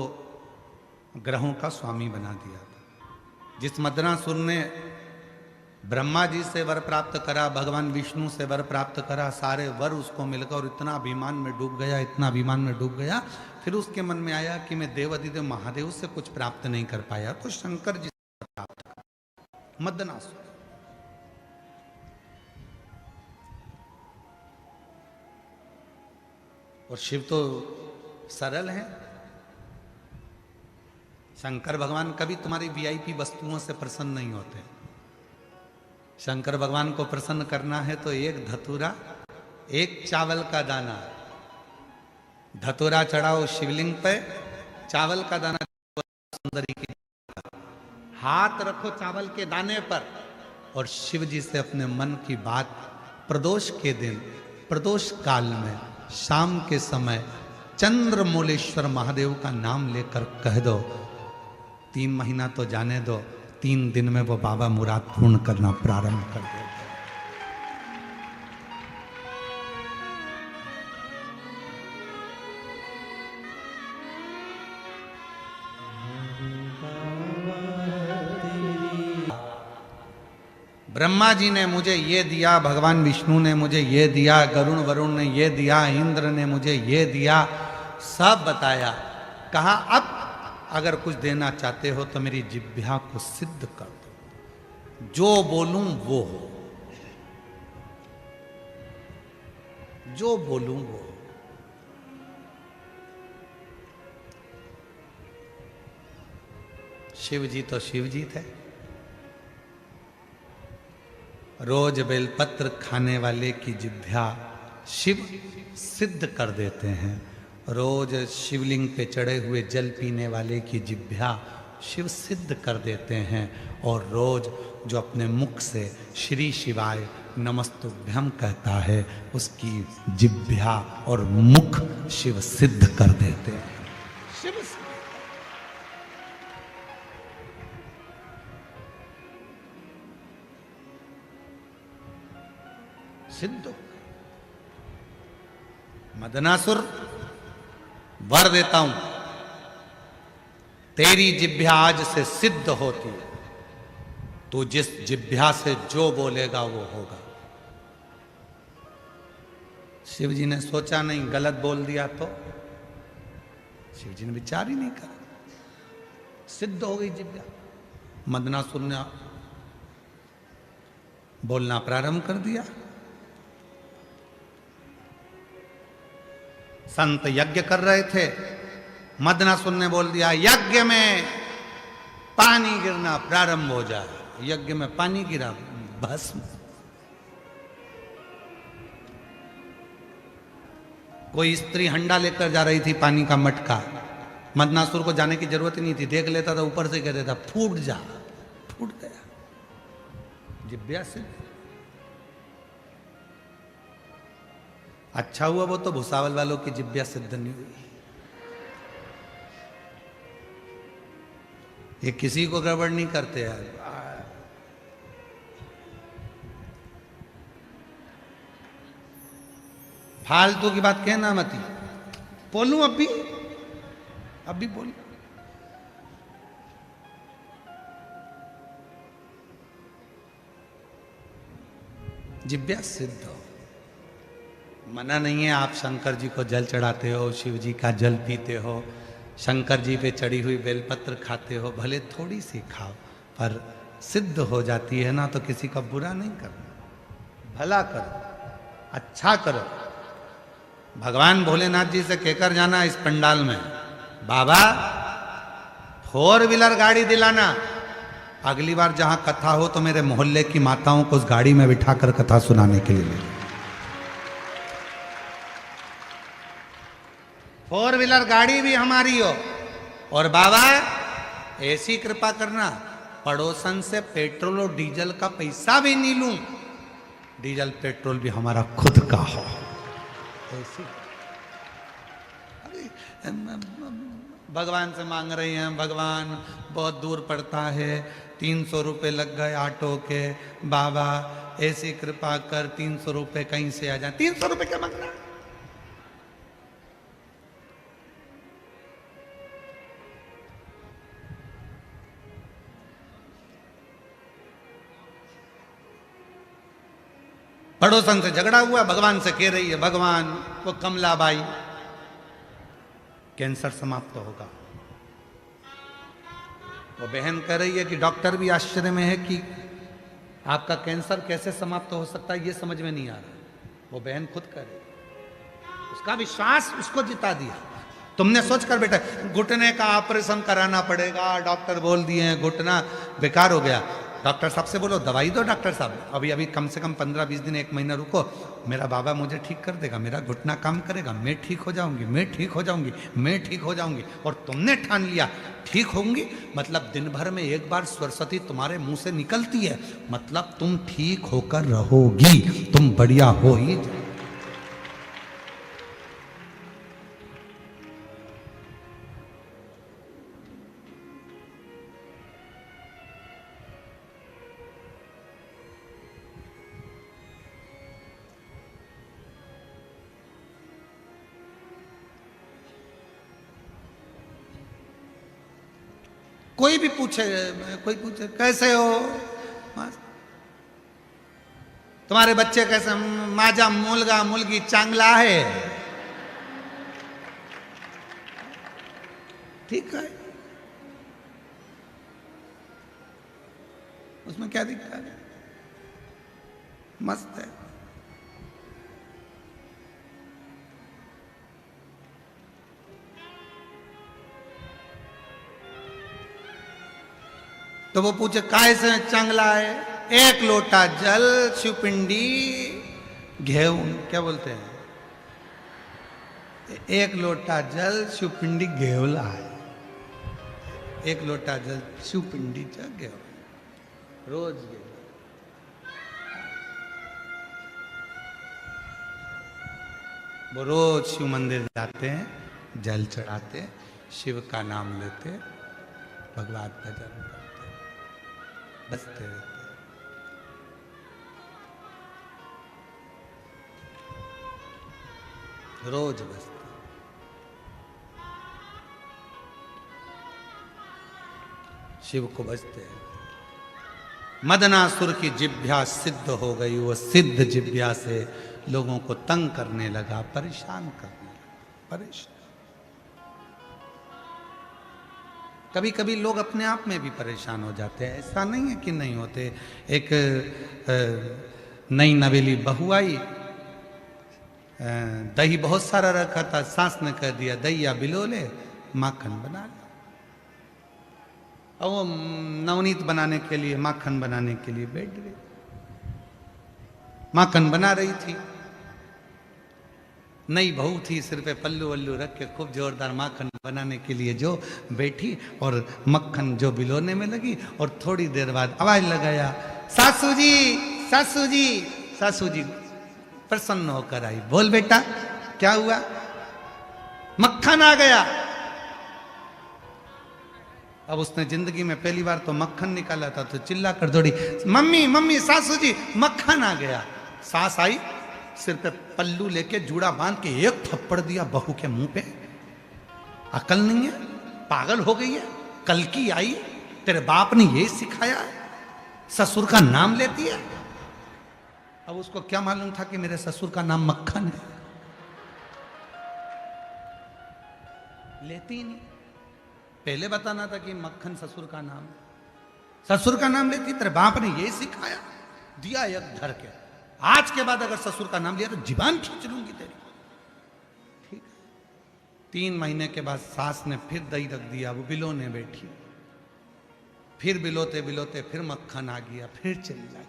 ग्रहों का स्वामी बना दिया था। जिस मदनासुर ने ब्रह्मा जी से वर प्राप्त करा, भगवान विष्णु से वर प्राप्त करा, सारे वर उसको मिलकर और इतना अभिमान में डूब गया, इतना अभिमान में डूब गया, फिर उसके मन में आया कि मैं देव अधिदेव महादेव से कुछ प्राप्त नहीं कर पाया तो शंकर जी से प्राप्त कर। मदनासुर और शिव तो सरल हैं। शंकर भगवान कभी तुम्हारी वीआईपी वस्तुओं से प्रसन्न नहीं होते। शंकर भगवान को प्रसन्न करना है तो एक धतूरा, एक चावल का दाना, धतूरा चढ़ाओ शिवलिंग पे, चावल का दाना सुंदरी की, हाथ रखो चावल के दाने पर और शिव जी से अपने मन की बात प्रदोष के दिन, प्रदोष काल में, शाम के समय चंद्रमौलेश्वर महादेव का नाम लेकर कह दो। 3 महीना तो जाने दो, 3 दिन में वो बाबा मुराद पूर्ण करना प्रारंभ कर दे। ब्रह्मा जी ने मुझे ये दिया, भगवान विष्णु ने मुझे ये दिया, गरुण वरुण ने ये दिया, इंद्र ने मुझे ये दिया, सब बताया। कहा अब अगर कुछ देना चाहते हो तो मेरी जिह्वा को सिद्ध कर दो, जो बोलूं वो हो, जो बोलूं वो हो। शिव जी तो शिव जी थे। रोज बेलपत्र खाने वाले की जिह्वा शिव सिद्ध कर देते हैं। रोज शिवलिंग पे चढ़े हुए जल पीने वाले की जिह्वा शिव सिद्ध कर देते हैं। और रोज जो अपने मुख से श्री शिवाय नमस्तुभ्यम कहता है उसकी जिह्वा और मुख शिव सिद्ध कर देते हैं। शिव सिद्ध। मदनासुर वर देता हूं, तेरी जिह्वा आज से सिद्ध होती है, तू जिस जिह्वा से जो बोलेगा वो होगा। शिव जी ने सोचा नहीं गलत बोल दिया तो शिव जी ने विचार ही नहीं करा, सिद्ध हो गई जिब्या। मदनासुर ने बोलना प्रारंभ कर दिया। संत यज्ञ कर रहे थे, मदनासुर ने बोल दिया यज्ञ में पानी गिरना प्रारंभ हो जाए। यज्ञ में पानी गिरा, भस्म। कोई स्त्री हंडा लेकर जा रही थी पानी का मटका, मदनासुर को जाने की जरूरत ही नहीं थी, देख लेता था, ऊपर से कह देता फूट जा, फूट गया। जिब्या से अच्छा हुआ वो तो भुसावल वालों की जिब्या सिद्ध नहीं हुई। ये किसी को गड़बड़ नहीं करते यार। फालतू की बात कहना मती। बोलूं अभी बोल। जिब्या सिद्ध हो, मना नहीं है। आप शंकर जी को जल चढ़ाते हो, शिव जी का जल पीते हो, शंकर जी पे चढ़ी हुई बेलपत्र खाते हो, भले थोड़ी सी खाओ, पर सिद्ध हो जाती है ना, तो किसी का बुरा नहीं करना, भला करो, अच्छा करो। भगवान भोलेनाथ जी से कहकर जाना इस पंडाल में, बाबा 4 व्हीलर गाड़ी दिलाना, अगली बार जहां कथा हो तो मेरे मोहल्ले की माताओं को उस गाड़ी में बिठाकर कथा सुनाने के लिए ले। 4 व्हीलर गाड़ी भी हमारी हो। और बाबा ऐसी कृपा करना, पड़ोसन से पेट्रोल और डीजल का पैसा भी नहीं लूं, डीजल पेट्रोल भी हमारा खुद का हो। ऐसी भगवान से मांग रही हैं, भगवान बहुत दूर पड़ता है, 300 रुपये लग गए ऑटो के, बाबा ऐसी कृपा कर 300 रुपये कहीं से आ जाए। 300 रुपये क्या मांगना? पड़ोसन से झगड़ा हुआ, भगवान से कह रही है, भगवान वो कमलाबाई कैंसर समाप्त होगा। वो बहन कह रही है कि डॉक्टर भी आश्चर्य में है कि आपका कैंसर कैसे समाप्त हो सकता है, ये समझ में नहीं आ रहा। वो बहन खुद कह रही, उसका विश्वास उसको जिता दिया। तुमने सोचकर बेटा घुटने का ऑपरेशन कराना पड़ेगा, डॉक्टर बोल दिए हैं घुटना बेकार हो गया। डॉक्टर साहब से बोलो दवाई दो, डॉक्टर साहब अभी कम से कम 15-20 दिन 1 महीना रुको, मेरा बाबा मुझे ठीक कर देगा, मेरा घुटना काम करेगा, मैं ठीक हो जाऊंगी, मैं ठीक हो जाऊंगी, मैं ठीक हो जाऊंगी। और तुमने ठान लिया ठीक होंगी, मतलब दिन भर में एक बार सरस्वती तुम्हारे मुंह से निकलती है, मतलब तुम ठीक होकर रहोगी, तुम बढ़िया हो ही। कोई भी पूछे, कोई पूछे कैसे हो, तुम्हारे बच्चे कैसे, माझा मुलगा मुलगी चांगला है, ठीक है, उसमें क्या दिक्कत है, मस्त है। तो वो पूछे काय से चांगला है, 1 लोटा जल शिवपिंडी घेऊन, क्या बोलते हैं, 1 लोटा जल शिवपिंडी घेवला है, 1 लोटा जल शिवपिंडी घेव रोज घेव। वो रोज शिव मंदिर जाते हैं, जल चढ़ाते, शिव का नाम लेते, भगवान भजन करते, बसते रहते। रोज बसते। शिव को बसते हैं। मदनासुर की जिभ्या सिद्ध हो गई। वो सिद्ध जिभ्या से लोगों को तंग करने लगा, परेशान करने लगा, परेशान। कभी कभी लोग अपने आप में भी परेशान हो जाते हैं, ऐसा नहीं है कि नहीं होते। एक नई नवेली बहू आई, दही बहुत सारा रखा था, सास ने कह दिया दहिया बिलोले माखन बना लो। और वो नवनीत बनाने के लिए, माखन बनाने के लिए बैठ गई, माखन बना रही थी। नई बहू थी, सिर पे पल्लू वल्लू रख के खूब जोरदार माखन बनाने के लिए जो बैठी और मक्खन जो बिलोने में लगी, और थोड़ी देर बाद आवाज लगाया, सासू जी सासू जी सासू जी। प्रसन्न होकर आई, बोल बेटा क्या हुआ? मक्खन आ गया। अब उसने जिंदगी में पहली बार तो मक्खन निकाला था, तो चिल्ला कर दौड़ी, मम्मी मम्मी सासू जी मक्खन आ गया। सास आई, सिर पे पल्लू लेके जूड़ा बांध के एक थप्पड़ दिया बहू के मुंह पे। अकल नहीं है, पागल हो गई है, कल की आई, तेरे बाप ने यही सिखाया है, ससुर का नाम लेती है। अब उसको क्या मालूम था कि मेरे ससुर का नाम मक्खन है, लेती ही नहीं। पहले बताना था कि मक्खन ससुर का नाम है, ससुर का नाम लेती, तेरे बाप ने यही सिखाया, दिया एक धर के। आज के बाद अगर ससुर का नाम लिया तो जीवान खींच लूंगी तेरी। ठीक है। 3 महीने के बाद सास ने फिर दही रख दिया, वो बिलोने बैठी, फिर बिलोते बिलोते फिर मक्खन आ गया, फिर चली जाए,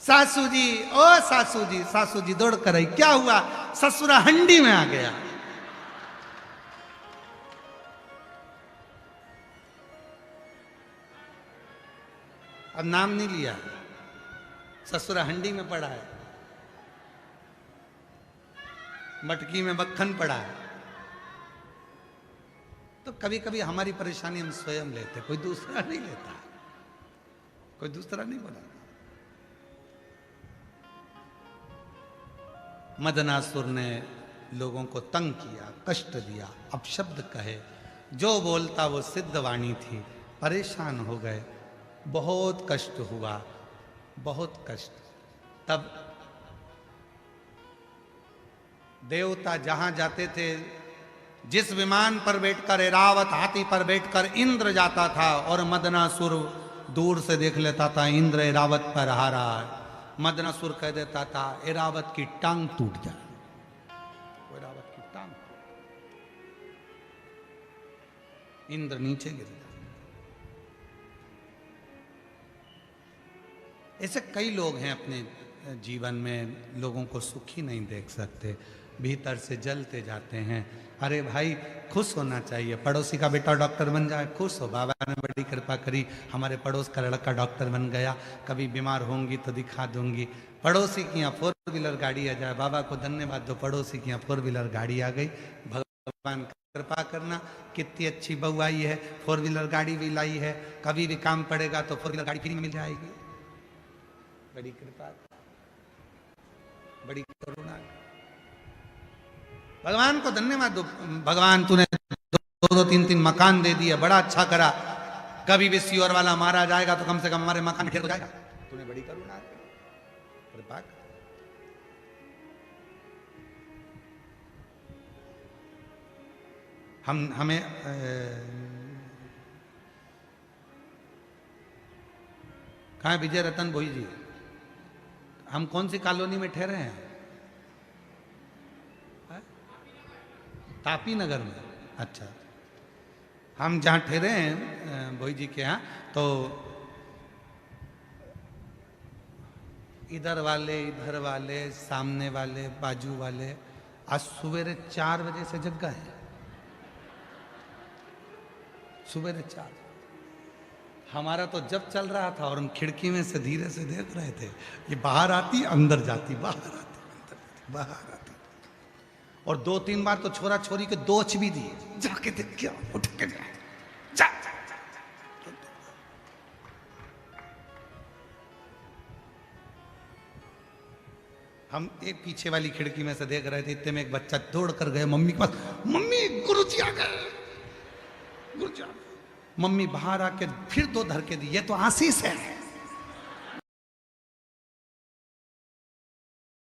सासू जी ओ सासू जी। सासू जी दौड़ कर आई, क्या हुआ? ससुरा हंडी में आ गया। अब नाम नहीं लिया, ससुरा हंडी में पड़ा है, मटकी में मक्खन पड़ा है। तो कभी कभी हमारी परेशानी हम स्वयं लेते, कोई दूसरा नहीं लेता, कोई दूसरा नहीं बोला। मदनासुर ने लोगों को तंग किया, कष्ट दिया, अपशब्द कहे, जो बोलता वो सिद्ध वाणी थी। परेशान हो गए, बहुत कष्ट हुआ, बहुत कष्ट। तब देवता जहां जाते थे, जिस विमान पर बैठकर ऐरावत हाथी पर बैठकर इंद्र जाता था और मदनासुर दूर से देख लेता था इंद्र ऐरावत पर आ रहा है, मदनासुर कह देता था ऐरावत की टांग टूट जाए, ऐरावत की टांग। इंद्र नीचे गिर गया। ऐसे कई लोग हैं अपने जीवन में, लोगों को सुखी नहीं देख सकते, भीतर से जलते जाते हैं। अरे भाई खुश होना चाहिए, पड़ोसी का बेटा डॉक्टर बन जाए, खुश हो, बाबा ने बड़ी कृपा करी, हमारे पड़ोस का लड़का डॉक्टर बन गया, कभी बीमार होंगी तो दिखा दूंगी। पड़ोसी की यहाँ 4 व्हीलर गाड़ी आ जाए, बाबा को धन्यवाद दो, पड़ोसी की यहाँ 4 व्हीलर गाड़ी आ गई, भगवान कृपा करना, कितनी अच्छी बहू आई है, 4 व्हीलर गाड़ी भी लाई है, कभी भी काम पड़ेगा तो 4 व्हीलर गाड़ी फ्री में मिल जाएगी। बड़ी कृपा, बड़ी करुणा, भगवान को धन्यवाद दो। भगवान तूने 2-2, 3-3 मकान दे दिए, बड़ा अच्छा करा, कभी भी सियोर वाला मारा जाएगा तो कम से कम हमारे मकान ठेक हो जाएगा, तूने बड़ी करुणा कृपा। हमें कहाँ विजय रतन भोई जी, हम कौन सी कॉलोनी में ठहरे हैं? तापी नगर में। अच्छा, हम जहाँ ठहरे हैं भोई जी के यहाँ, तो इधर वाले सामने वाले बाजू वाले आज सवेरे 4 बजे से जग गए, सवेरे 4। हमारा तो जब चल रहा था और हम खिड़की में से धीरे से देख रहे थे, ये बाहर आती अंदर जाती, बाहर आती अंदर जाती, बाहर आती। और 2-3 बार तो छोरा छोरी के दोच भी दिए, जाके देख क्या, उठ के जा, जा, जा, जा, जा। हम एक पीछे वाली खिड़की में से देख रहे थे, इतने में एक बच्चा दौड़ कर गए मम्मी के पास, मम्मी गुरुजी आ गए, गुरुजी आ गए। मम्मी बाहर आके फिर 2 धर के दी, ये तो आशीष है,